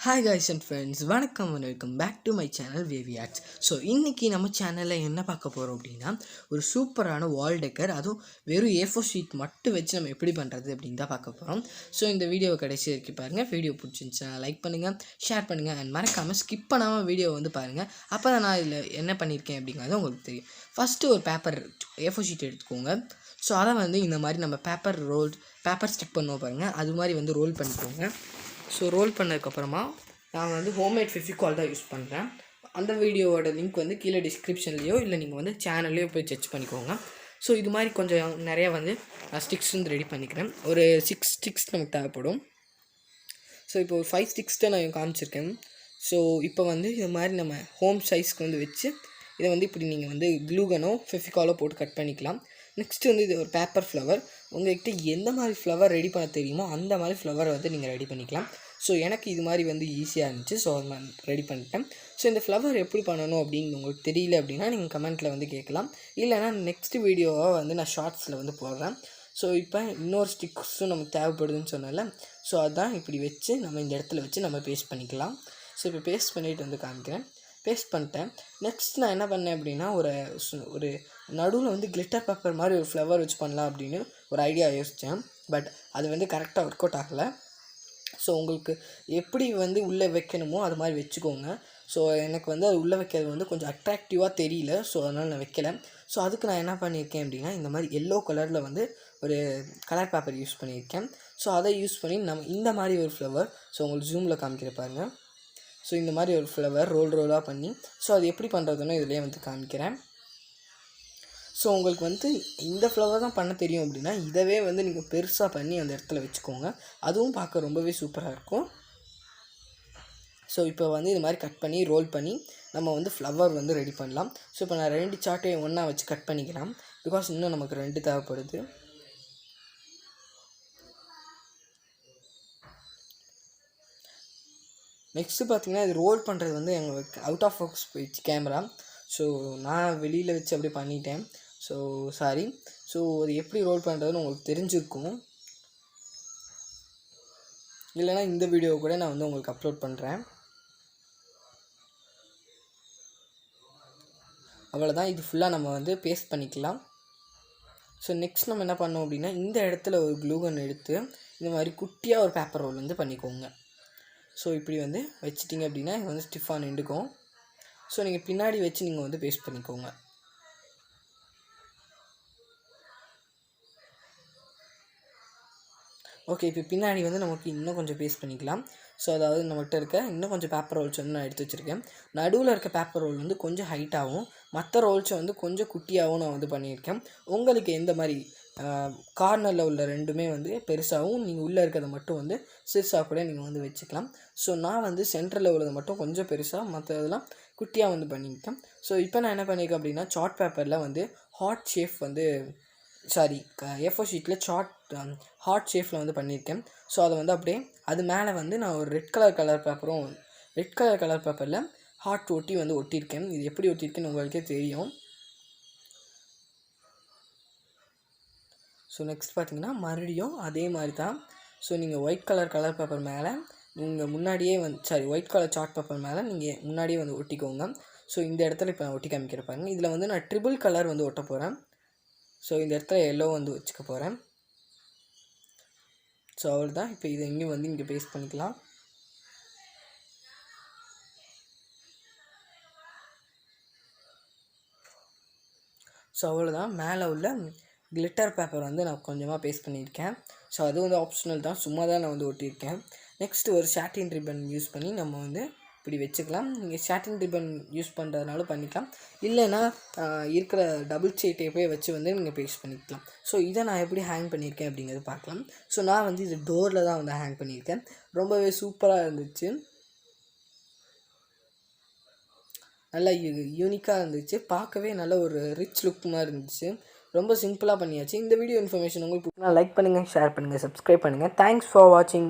Hi guys and friends, வணக்கம் welcome back to my channel wavy arts. So இன்றைக்கி நம்ம சேனலில் என்ன பார்க்க போகிறோம் அப்படின்னா, ஒரு சூப்பரான வால் டெக்கர், அதுவும் வெறும் A4 ஷீட் மட்டும் வச்சு நம்ம எப்படி பண்ணுறது அப்படின்னு தான் பார்க்க போகிறோம். ஸோ இந்த வீடியோவை கடைசி வரைக்கும் பாருங்கள். வீடியோ பிடிச்சிருந்துச்சுன்னா லைக் பண்ணுங்கள், ஷேர் பண்ணுங்கள் அண்ட் மறக்காமல் ஸ்கிப் பண்ணாமல் வீடியோ பாருங்கள். அப்போ தான் நான் இதில் என்ன பண்ணியிருக்கேன் அப்படிங்கிறது உங்களுக்கு தெரியும். ஃபஸ்ட்டு ஒரு A4 ஷீட் எடுத்துக்கோங்க. ஸோ அதை இந்த மாதிரி நம்ம பேப்பர் ஸ்டிக் பண்ணுவோம் பாருங்கள், அது மாதிரி ரோல் பண்ணிக்கோங்க. ஸோ ரோல் பண்ணதுக்கப்புறமா நான் ஹோம்மேட் ஃபெவிகால் தான் யூஸ் பண்ணுறேன். அந்த வீடியோவோட லிங்க் கீழே டிஸ்கிரிப்ஷன்லேயோ இல்லை நீங்கள் சேனல்லையோ போய் செக் பண்ணிக்கோங்க. ஸோ இது மாதிரி கொஞ்சம் நிறையா ஸ்டிக்ஸ் ரெடி பண்ணிக்கிறேன். ஒரு 6 ஸ்டிக்ஸ் நமக்கு தேவைப்படும். ஸோ இப்போ ஒரு 5 ஸ்டிக்ஸ் தான் நான் காமிச்சிருக்கேன். ஸோ இப்போ இது மாதிரி நம்ம ஹோம் சைஸ்க்கு வச்சு இதை இப்படி நீங்கள் க்ளூகனோ ஃபெவிகாலோ போட்டு கட் பண்ணிக்கலாம். நெக்ஸ்ட்டு இது ஒரு பேப்பர் ஃப்ளவர். உங்கள்கிட்ட எந்த மாதிரி ஃப்ளவர் ரெடி பண்ண தெரியுமோ அந்த மாதிரி ஃப்ளவரை நீங்கள் ரெடி பண்ணிக்கலாம். ஸோ எனக்கு இது மாதிரி ஈஸியாக இருந்துச்சு. ஸோ அது நான் ரெடி பண்ணிட்டேன். ஸோ இந்த ஃப்ளவர் எப்படி பண்ணணும் அப்படின்னு உங்களுக்கு தெரியல அப்படின்னா நீங்கள் கமெண்ட்டில் கேட்கலாம். இல்லைனா நெக்ஸ்ட் வீடியோவை நான் ஷார்ட்ஸில் போடுறேன். ஸோ இப்போ இன்னொரு ஸ்டிக்ஸும் நமக்கு தேவைப்படுதுன்னு சொன்னால, ஸோ அதுதான் இப்படி வச்சு நம்ம இந்த இடத்துல வச்சு நம்ம பேஸ்ட் பண்ணிக்கலாம். ஸோ இப்போ பேஸ்ட் பண்ணிவிட்டு காமிக்கிறேன். பேஸ்ட் பண்ணிட்டேன். நெக்ஸ்ட் நான் என்ன பண்ணேன் அப்படின்னா, ஒரு நடுவில் கிளிட்டர் பேப்பர் மாதிரி ஒரு ஃப்ளவர் வச்சு பண்ணலாம் அப்படின்னு ஒரு ஐடியா யோசித்தேன். பட் அது கரெக்டாக ஒர்க் அவுட் ஆகலை. ஸோ உங்களுக்கு எப்படி உள்ளே வைக்கணுமோ அது மாதிரி வச்சுக்கோங்க. ஸோ எனக்கு அது உள்ளே வைக்கிறது கொஞ்சம் அட்ராக்டிவாக தெரியல. ஸோ அதனால் நான் வைக்கலை. ஸோ அதுக்கு நான் என்ன பண்ணியிருக்கேன் அப்படின்னா, இந்த மாதிரி எல்லோ கலரில் ஒரு கலர் பேப்பர் யூஸ் பண்ணியிருக்கேன். ஸோ அதை யூஸ் பண்ணி நம்ம இந்த மாதிரி ஒரு ஃப்ளவர், ஸோ உங்களுக்கு ஜூமில் காமிக்கிற பாருங்கள். ஸோ இந்த மாதிரி ஒரு ஃப்ளவர் ரோலாக பண்ணி, ஸோ அது எப்படி பண்ணுறதுன்னு இதிலே காமிக்கிறேன். ஸோ உங்களுக்கு இந்த ஃப்ளவர் தான் பண்ண தெரியும் அப்படின்னா, இதவே நீங்கள் பெருசாக பண்ணி அந்த இடத்துல வச்சுக்கோங்க. அதுவும் பார்க்க ரொம்பவே சூப்பராக இருக்கும். ஸோ இப்போ இது மாதிரி கட் பண்ணி ரோல் பண்ணி நம்ம ஃப்ளவர் ரெடி பண்ணலாம். ஸோ இப்போ நான் 2 சார்ட்டையும் ஒன்றா வச்சு கட் பண்ணிக்கலாம். பிகாஸ் இன்னும் நமக்கு 2 தேவைப்படுது. நெக்ஸ்ட்டு பார்த்திங்கன்னா, இது ரோல் பண்ணுறது எங்களுக்கு அவுட் ஆஃப் ஃபோக்கஸ் போயிடுச்சு கேமரா. ஸோ நான் வெளியில் வச்சு அப்படியே பண்ணிட்டேன். So sorry. ஸோ அது எப்படி ரோல் பண்ணுறதுன்னு உங்களுக்கு தெரிஞ்சிருக்கும். இல்லைனா இந்த வீடியோ கூட நான் உங்களுக்கு அப்லோட் பண்ணுறேன். அவ்வளோதான். இது ஃபுல்லாக நம்ம பேஸ்ட் பண்ணிக்கலாம். ஸோ நெக்ஸ்ட் நம்ம என்ன பண்ணோம் அப்படின்னா, இந்த இடத்துல ஒரு க்ளூகன் எடுத்து இந்த மாதிரி குட்டியாக ஒரு பேப்பர் ரோல் பண்ணிக்கோங்க. ஸோ இப்படி வச்சிட்டிங்க அப்படின்னா இது ஸ்டிஃபாக நின்றுக்கும். ஸோ நீங்கள் பின்னாடி வச்சு நீங்கள் பேஸ்ட் பண்ணிக்கோங்க. ஓகே, இப்போ பின்னாடி நமக்கு இன்னும் கொஞ்சம் பேஸ்ட் பண்ணிக்கலாம். ஸோ அதாவது நம்மகிட்ட இருக்க இன்னும் கொஞ்சம் பேப்பர் ரோல்ஸ் நான் எடுத்து வச்சுருக்கேன். நடுவில் இருக்க பேப்பர் ரோல் கொஞ்சம் ஹைட்டாகவும் மற்ற ரோல்ஸை கொஞ்சம் குட்டியாகவும் நான் பண்ணியிருக்கேன். உங்களுக்கு எந்த மாதிரி கார்னரில் உள்ள ரெண்டுமே பெருசாகவும், நீங்கள் உள்ளே இருக்கிறத மட்டும் சிறுசாக கூட நீங்கள் வச்சுக்கலாம். ஸோ நான் சென்டரில் உள்ளதை மட்டும் கொஞ்சம் பெருசாக, மற்றதெல்லாம் குட்டியாக பண்ணியிருக்கேன். ஸோ இப்போ நான் என்ன பண்ணியிருக்கேன் அப்படின்னா, சார்ட் பேப்பரில் ஹார்ட் ஷேப் A4 ஷீட்டில் ஹார்ட் ஷேப்பில் பண்ணியிருக்கேன். ஸோ அதை அப்படியே அது மேலே நான் ஒரு ரெட் கலர் பேப்பரில் ஹார்ட் ஒட்டி ஒட்டியிருக்கேன். இது எப்படி ஒட்டியிருக்கேன்னு உங்களுக்கே தெரியும். ஸோ நெக்ஸ்ட் பார்த்திங்கன்னா மறுபடியும் அதே மாதிரி தான். ஸோ நீங்கள் ஒயிட் கலர் பேப்பர் மேலே நீங்கள் முன்னாடியே ஒயிட் கலர் சார்ட் பேப்பர் மேலே நீங்கள் முன்னாடியே ஒட்டிக்கோங்க. ஸோ இந்த இடத்துல இப்போ நான் ஒட்டி காமிக்கிற பாருங்க. இதில் நான் ட்ரிபிள் கலர் ஒட்ட போகிறேன். ஸோ இந்த இடத்துல எல்லோ வச்சுக்க போகிறேன். ஸோ அவ்வளோதான். இப்போ இதை இங்கேயும் இங்கே பேஸ்ட் பண்ணிக்கலாம். ஸோ அவ்வளோதான். மேலே உள்ள கிளிட்டர் பேப்பர் நான் கொஞ்சமாக பேஸ்ட் பண்ணியிருக்கேன். ஸோ அது ஆப்ஷனல் தான், சும்மா தான் நான் ஒட்டியிருக்கேன். நெக்ஸ்ட்டு ஒரு ஷாட்டின் ரிப்பன் யூஸ் பண்ணி நம்ம இப்படி வச்சுக்கலாம். நீங்கள் ஷாட்டின் ரிப்பன் யூஸ் பண்ணுறதுனால பண்ணிக்கலாம். இல்லைன்னா இருக்கிற டபுள் டேப்பே வச்சு நீங்கள் பேஸ்ட் பண்ணிக்கலாம். ஸோ இதை நான் எப்படி ஹேங் பண்ணியிருக்கேன் அப்படிங்கிறது பார்க்கலாம். ஸோ நான் இது டோரில் தான் ஹேங் பண்ணியிருக்கேன். ரொம்பவே சூப்பராக இருந்துச்சு. நல்லா யூனிக்காக இருந்துச்சு. பார்க்கவே நல்ல ஒரு ரிச் லுக் மாதிரி இருந்துச்சு. ரொம்ப சிம்பிளாக பண்ணியாச்சு. இந்த வீடியோ இன்ஃபர்மேஷன் உங்களுக்கு லைக் பண்ணுங்கள், ஷேர் பண்ணுங்கள், சப்ஸ்கிரைப் பண்ணுங்கள். தேங்க்ஸ் ஃபார் வாட்சிங்.